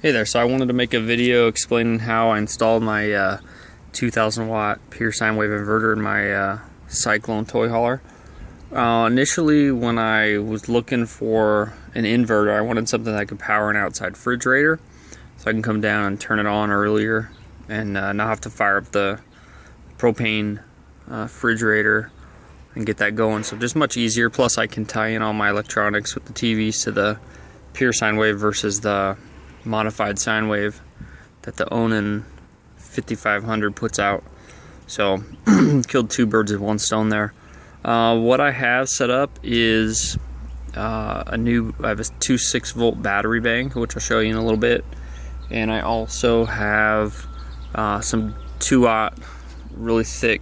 Hey there, so I wanted to make a video explaining how I installed my 2000 watt pure sine wave inverter in my Cyclone toy hauler. Initially, when I was looking for an inverter, I wanted something that could power an outside refrigerator, so I can come down and turn it on earlier and not have to fire up the propane refrigerator and get that going. So just much easier, plus I can tie in all my electronics with the TVs to the pure sine wave versus the modified sine wave that the Onan 5500 puts out. So killed two birds with one stone there. What I have set up is I have a 2.6 volt battery bank, which I'll show you in a little bit, and I also have some 2-aught really thick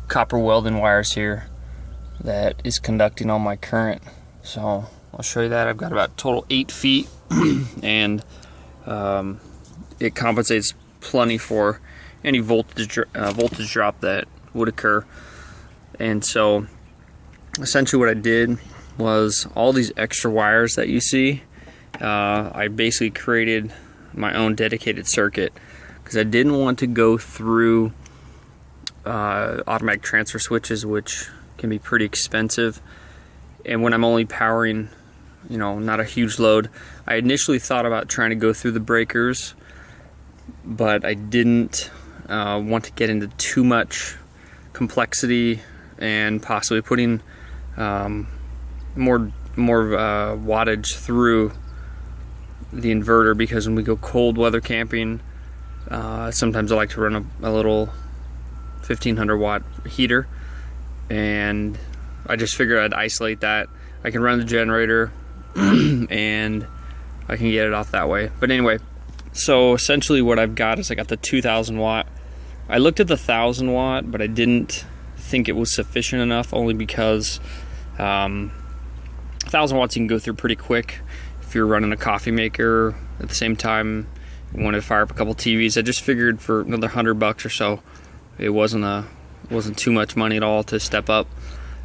copper welding wires here that is conducting all my current. So I'll show you that. I've got about total 8 feet and it compensates plenty for any voltage drop that would occur. And so essentially what I did was all these extra wires that you see, I basically created my own dedicated circuit because I didn't want to go through automatic transfer switches, which can be pretty expensive. And when I'm only powering, not a huge load, I initially thought about trying to go through the breakers, but I didn't want to get into too much complexity and possibly putting more wattage through the inverter, because when we go cold weather camping, sometimes I like to run a little 1500 watt heater, and I just figured I'd isolate that. I can run the generator and I can get it off that way. But anyway, so essentially what I've got is I got the 2000 watt. I looked at the 1000 watt, but I didn't think it was sufficient enough, only because 1000 watts you can go through pretty quick if you're running a coffee maker at the same time. You wanted to fire up a couple TVs. I just figured for another $100 or so, it wasn't too much money at all to step up.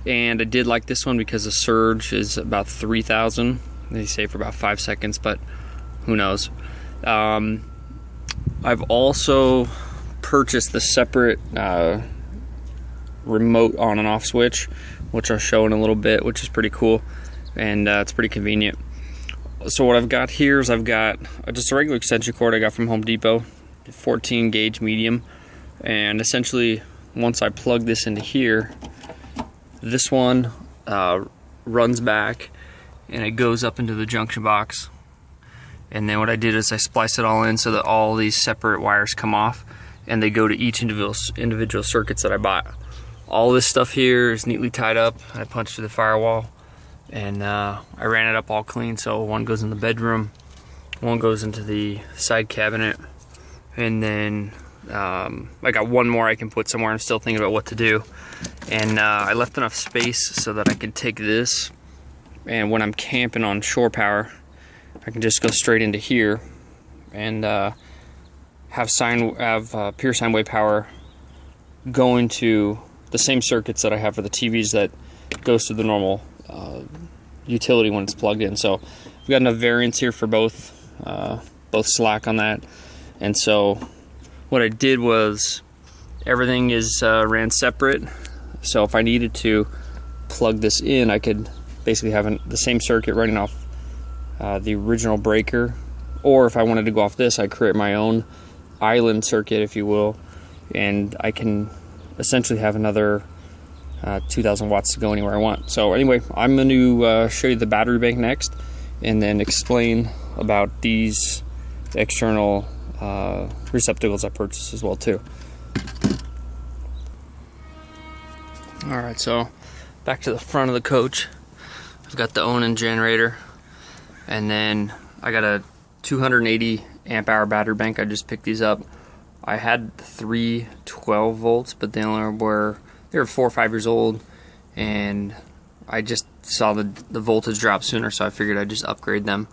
And I did like this one because the surge is about 3000. They say for about 5 seconds, but who knows. I've also purchased the separate remote on and off switch, which I'll show in a little bit, which is pretty cool, and it's pretty convenient. So what I've got here is I've got just a regular extension cord I got from Home Depot, 14 gauge medium, and essentially once I plug this into here, this one runs back and it goes up into the junction box. And then what I did is I spliced it all in so that all these separate wires come off and they go to each individual circuits that I bought. All this stuff here is neatly tied up. I punched through the firewall and I ran it up all clean. So one goes in the bedroom, one goes into the side cabinet, and then I got one more I can put somewhere. I'm still thinking about what to do. And I left enough space so that I could take this, and when I'm camping on shore power, I can just go straight into here and have pure sine wave power going to the same circuits that I have for the TVs that goes to the normal utility when it's plugged in. So we've got enough variance here for both slack on that. And so what I did was everything is ran separate. So if I needed to plug this in, I could basically have the same circuit running off the original breaker, or if I wanted to go off this, I create my own island circuit, if you will, and I can essentially have another 2000 watts to go anywhere I want. So anyway, I'm going to show you the battery bank next, and then explain about these external receptacles I purchased as well too. Alright, so back to the front of the coach. I've got the Onan generator, and then I got a 280 amp hour battery bank. I just picked these up. I had 3 12 volts, but they were 4 or 5 years old, and I just saw the voltage drop sooner, so I figured I'd just upgrade them.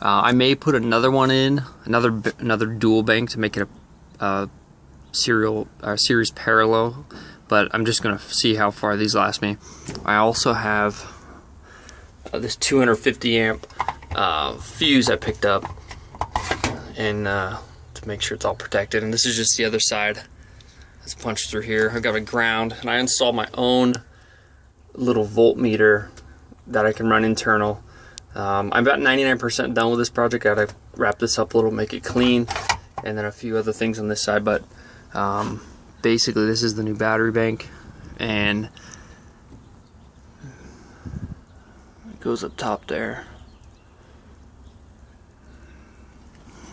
I may put another one in, another dual bank to make it a series parallel, but I'm just gonna see how far these last me. I also have this 250 amp fuse I picked up, and to make sure it's all protected. And this is just the other side. Let's punch through here. I've got a ground, and I installed my own little voltmeter that I can run internal. I'm about 99% done with this project. I gotta wrap this up a little, make it clean, and then a few other things on this side. But basically, this is the new battery bank, and it goes up top there.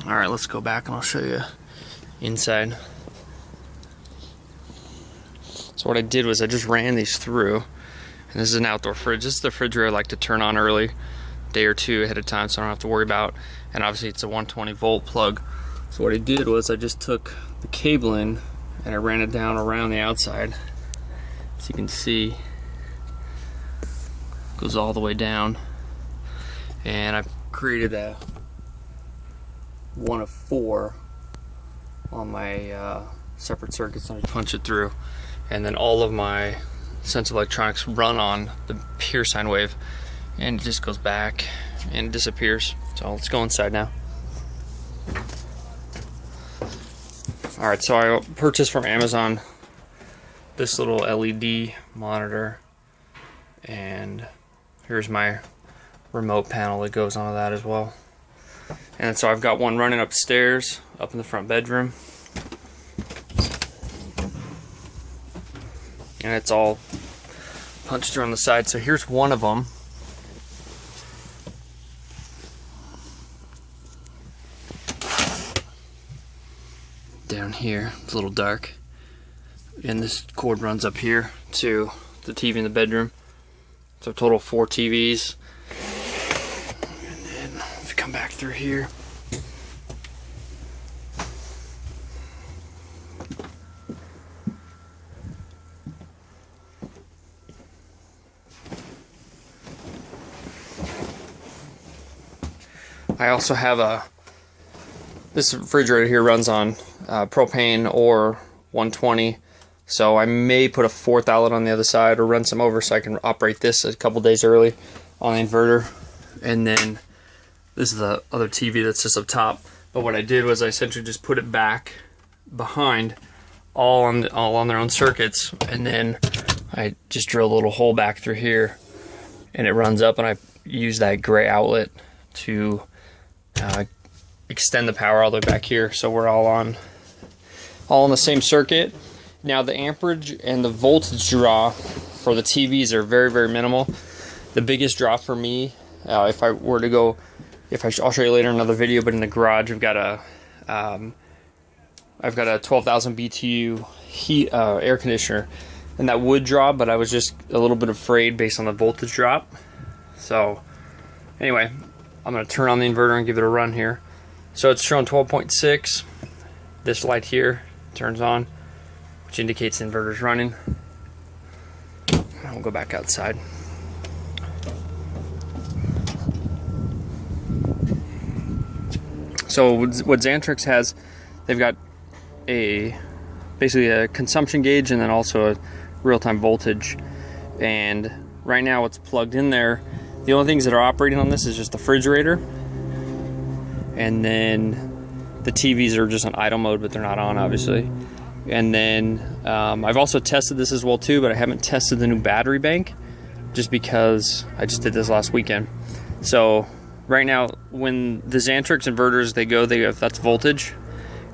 All right, let's go back and I'll show you inside. So what I did was I just ran these through, and this is an outdoor fridge. This is the refrigerator I like to turn on early, a day or two ahead of time, so I don't have to worry about. And obviously it's a 120 volt plug. So what I did was I just took the cabling and I ran it down around the outside. As you can see, it goes all the way down. And I created a 1 of 4 on my separate circuits, and I punch it through. And then all of my sensitive electronics run on the pure sine wave, and it just goes back and disappears. So let's go inside now. Alright, so I purchased from Amazon this little LED monitor, and here's my remote panel that goes onto that as well. And so I've got one running upstairs, up in the front bedroom, and it's all punched through on the side. So here's one of them. Down here, it's a little dark, and this cord runs up here to the TV in the bedroom. So a total of 4 TVs. And then if you come back through here, I also have this refrigerator here runs on propane or 120, so I may put a 4th outlet on the other side or run some over so I can operate this a couple days early on the inverter. And then this is the other TV that's just up top. But what I did was I essentially just put it back behind, all on their own circuits, and then I just drill a little hole back through here, and it runs up, and I use that gray outlet to extend the power all the way back here, so we're all on the same circuit. Now the amperage and the voltage draw for the TVs are very, very minimal. The biggest draw for me, if I were to go, I'll show you later in another video, but in the garage I've got a 12,000 BTU heat air conditioner, and that would draw, but I was just a little bit afraid based on the voltage drop. So anyway, I'm going to turn on the inverter and give it a run here. So it's showing 12.6. This light here turns on, which indicates the inverter's running. I'll go back outside. So what Xantrex has, they've got basically a consumption gauge and then also a real-time voltage. And right now it's plugged in there. The only things that are operating on this is just the refrigerator, and then the TVs are just on idle mode, but they're not on, obviously. And then I've also tested this as well too, but I haven't tested the new battery bank just because I just did this last weekend. So right now, when the Xantrex inverters, they go, that's voltage,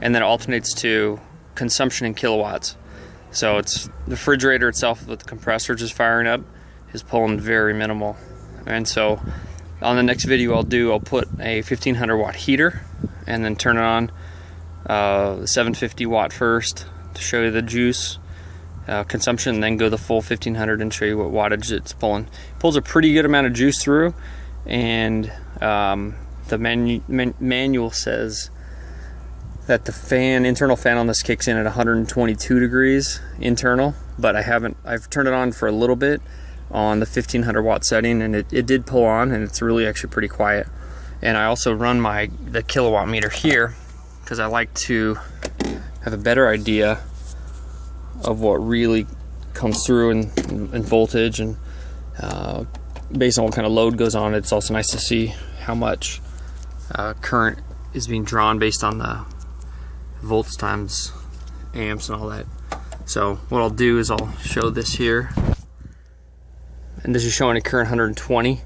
and then it alternates to consumption in kilowatts. So it's the refrigerator itself with the compressor just firing up is pulling very minimal. And so on the next video I'll put a 1500 watt heater and then turn it on 750 watt first to show you the juice consumption, and then go the full 1500 and show you what wattage it's pulling. It pulls a pretty good amount of juice through, and the manual says that the internal fan on this kicks in at 122 degrees internal, but I've turned it on for a little bit on the 1500 watt setting, and it did pull on, and it's really actually pretty quiet. And I also run the kilowatt meter here because I like to have a better idea of what really comes through in voltage, and based on what kind of load goes on, it's also nice to see how much current is being drawn based on the volts times amps and all that. So what I'll do is I'll show this here, and this is showing a current 120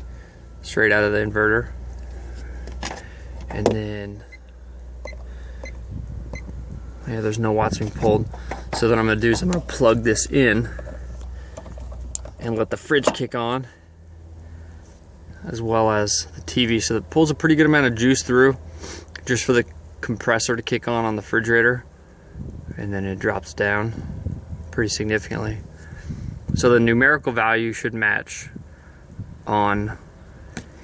straight out of the inverter. And then, yeah, there's no watts being pulled. So what I'm gonna do is I'm gonna plug this in and let the fridge kick on, as well as the TV. So it pulls a pretty good amount of juice through, just for the compressor to kick on the refrigerator, and then it drops down pretty significantly. So the numerical value should match on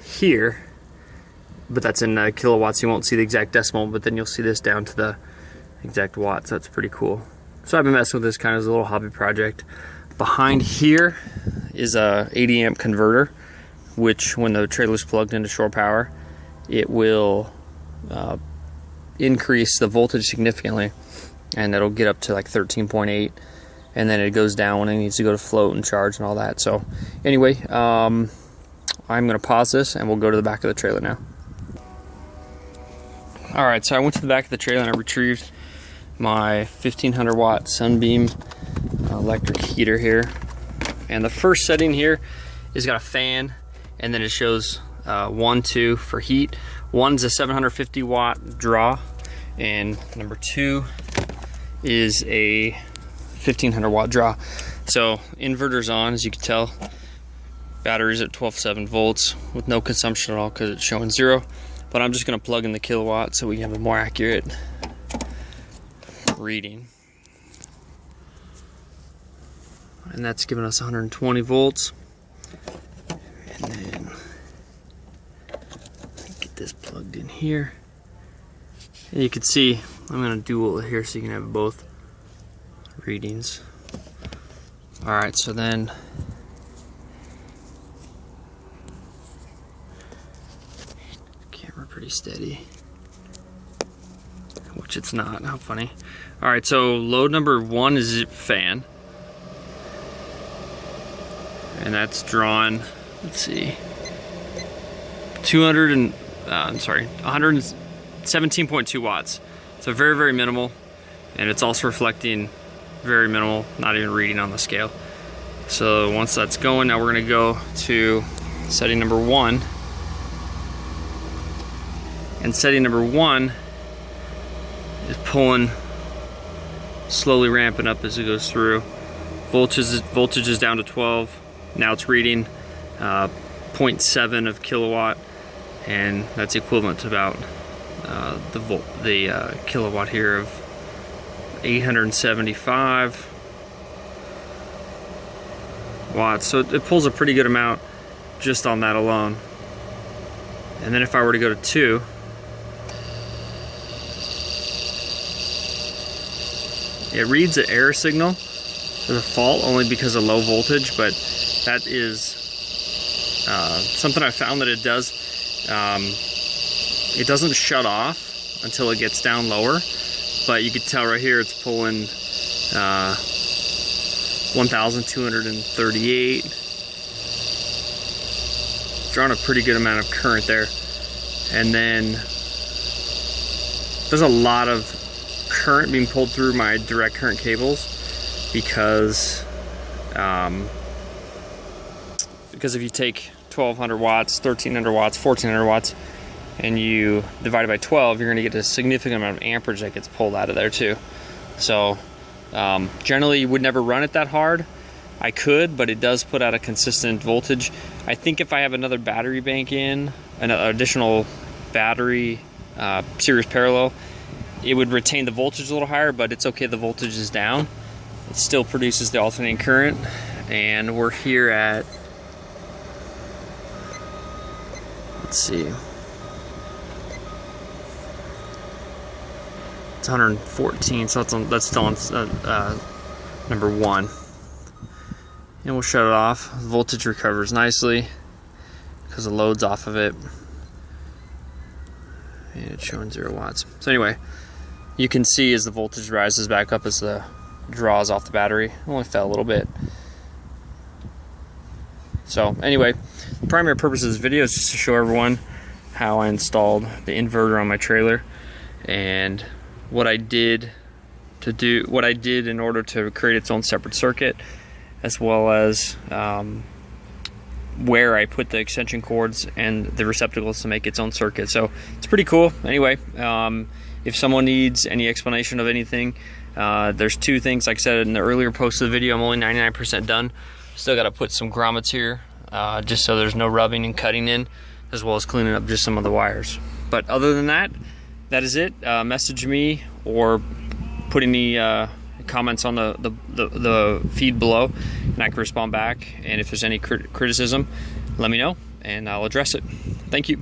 here, but that's in kilowatts. You won't see the exact decimal, but then you'll see this down to the exact watts. That's pretty cool. So I've been messing with this kind of as a little hobby project. Behind here is a 80 amp converter, which when the trailer's plugged into shore power, it will increase the voltage significantly, and it'll get up to like 13.8, and then it goes down when it needs to go to float and charge and all that. So anyway, I'm gonna pause this and we'll go to the back of the trailer now. Alright, so I went to the back of the trailer and I retrieved my 1500 watt Sunbeam electric heater here. And the first setting here is got a fan, and then it shows 1, 2 for heat. One's a 750 watt draw, and number 2 is a 1500 watt draw. So inverter's on, as you can tell. Battery's at 12.7 volts with no consumption at all because it's showing 0. But I'm just gonna plug in the kilowatt so we can have a more accurate reading. And that's giving us 120 volts. And then get this plugged in here. And you can see I'm gonna dual it here so you can have both readings. Alright, so then camera pretty steady, which it's not. How funny. Alright, so load number 1 is fan, and that's drawn, let's see, 117.2 watts. So very, very minimal, and it's also reflecting very minimal, not even reading on the scale. So once that's going, now we're gonna go to setting number 1. And setting number 1 is pulling, slowly ramping up as it goes through. Voltage is down to 12. Now it's reading 0.7 of kilowatt, and that's equivalent to about the kilowatt here of 875 watts. So it pulls a pretty good amount just on that alone. And then if I were to go to 2, it reads an error signal. There's a fault only because of low voltage, but that is something I found that it does. It doesn't shut off until it gets down lower, but you can tell right here it's pulling 1,238. Drawing a pretty good amount of current there. And then there's a lot of current being pulled through my direct current cables because if you take 1200 watts, 1300 watts, 1400 watts, and you divide it by 12, you're going to get a significant amount of amperage that gets pulled out of there too. So generally you would never run it that hard. I could, but it does put out a consistent voltage. I think if I have another battery bank in, an additional battery series parallel, it would retain the voltage a little higher, but it's okay, the voltage is down. It still produces the alternating current, and we're here at, let's see, it's 114, so that's still on number 1. And we'll shut it off. The voltage recovers nicely because the load's off of it, and it's showing 0 watts. So anyway, you can see as the voltage rises back up as the draws off the battery. It only fell a little bit. So anyway, the primary purpose of this video is just to show everyone how I installed the inverter on my trailer and what I did in order to create its own separate circuit, as well as where I put the extension cords and the receptacles to make its own circuit. So it's pretty cool. Anyway, if someone needs any explanation of anything, there's two things. Like I said in the earlier post of the video, I'm only 99% done. Still got to put some grommets here, just so there's no rubbing and cutting in, as well as cleaning up just some of the wires. But other than that, that is it. Message me or put any comments on the feed below, and I can respond back. And if there's any criticism, let me know and I'll address it. Thank you.